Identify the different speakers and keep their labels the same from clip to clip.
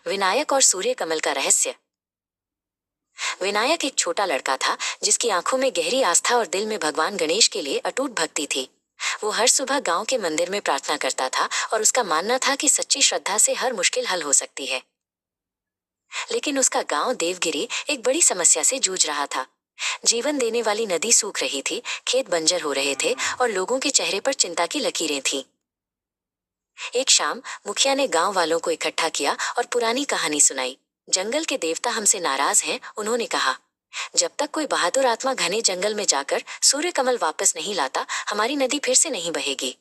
Speaker 1: विनायक और सूर्य कमल का रहस्य। विनायक एक छोटा लड़का था जिसकी आंखों में गहरी आस्था और दिल में भगवान गणेश के लिए अटूट भक्ति थी। वो हर सुबह गांव के मंदिर में प्रार्थना करता था और उसका मानना था कि सच्ची श्रद्धा से हर मुश्किल हल हो सकती है। लेकिन उसका गांव देवगिरी एक बड़ी समस्या से जूझ रहा था। जीवन देने वाली नदी सूख रही थी, खेत बंजर हो रहे थे और लोगों के चेहरे पर चिंता की लकीरें थीं। एक शाम मुखिया ने गांव वालों को इकट्ठा किया और पुरानी कहानी सुनाई। जंगल के देवता हमसे नाराज हैं, उन्होंने कहा। जब तक कोई बहादुर आत्मा घने जंगल में जाकर सूर्य कमल वापस नहीं लाता, हमारी नदी फिर से नहीं बहेगी।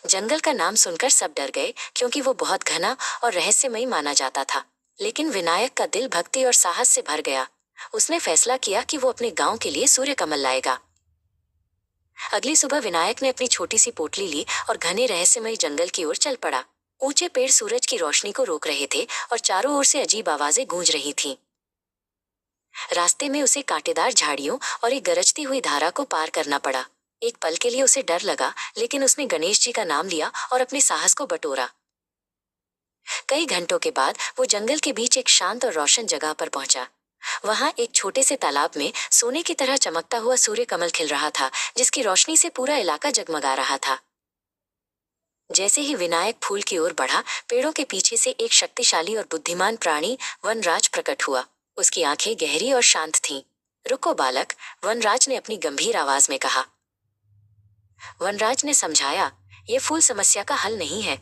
Speaker 1: जंगल का नाम सुनकर सब डर गए, क्योंकि वो बहुत घना और रहस्यमयी माना जाता था। लेकिन विनायक का दिल भक्ति और साहस से भर गया। उसने फैसला किया कि वो अपने गांव के लिए सूर्य कमल लाएगा। अगली सुबह विनायक ने अपनी छोटी सी पोटली ली और घने रहस्यमयी जंगल की ओर चल पड़ा। ऊंचे पेड़ सूरज की रोशनी को रोक रहे थे और चारों ओर से अजीब आवाजें गूंज रही थीं। रास्ते में उसे कांटेदार झाड़ियों और एक गरजती हुई धारा को पार करना पड़ा। एक पल के लिए उसे डर लगा, लेकिन उसने गणेश जी का नाम लिया और अपने साहस को बटोरा। कई घंटों के बाद वो जंगल के बीच एक शांत और रोशन जगह पर पहुंचा। वहां एक छोटे से तालाब में सोने की तरह चमकता हुआ सूर्य कमल खिल रहा था, जिसकी रोशनी से पूरा इलाका जगमगा रहा था। जैसे ही विनायक फूल की ओर बढ़ा, पेड़ों के पीछे से एक शक्तिशाली और बुद्धिमान प्राणी वनराज प्रकट हुआ। उसकी आंखें गहरी और शांत थीं। रुको बालक, वनराज ने अपनी गंभीर आवाज में कहा। वनराज ने समझाया, ये फूल समस्या का हल नहीं है।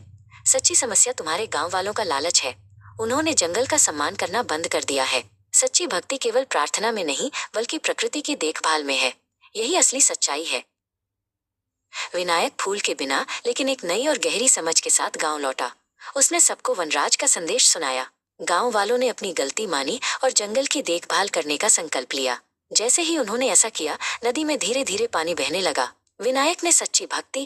Speaker 1: सच्ची समस्या तुम्हारे गांव वालों का लालच है। उन्होंने जंगल का सम्मान करना बंद कर दिया है। सच्ची भक्ति केवल प्रार्थना में नहीं, बल्कि प्रकृति की देखभाल में है। यही असली सच्चाई है। विनायक फूल के बिना, लेकिन एक नई और गहरी समझ के साथ गांव लौटा। उसने सबको वनराज का संदेश सुनाया। गांव वालों ने अपनी गलती मानी और जंगल की देखभाल करने का संकल्प लिया। जैसे ही उन्होंने ऐसा किया, नदी में धीरे धीरे पानी बहने लगा। विनायक ने सच्ची भक्ति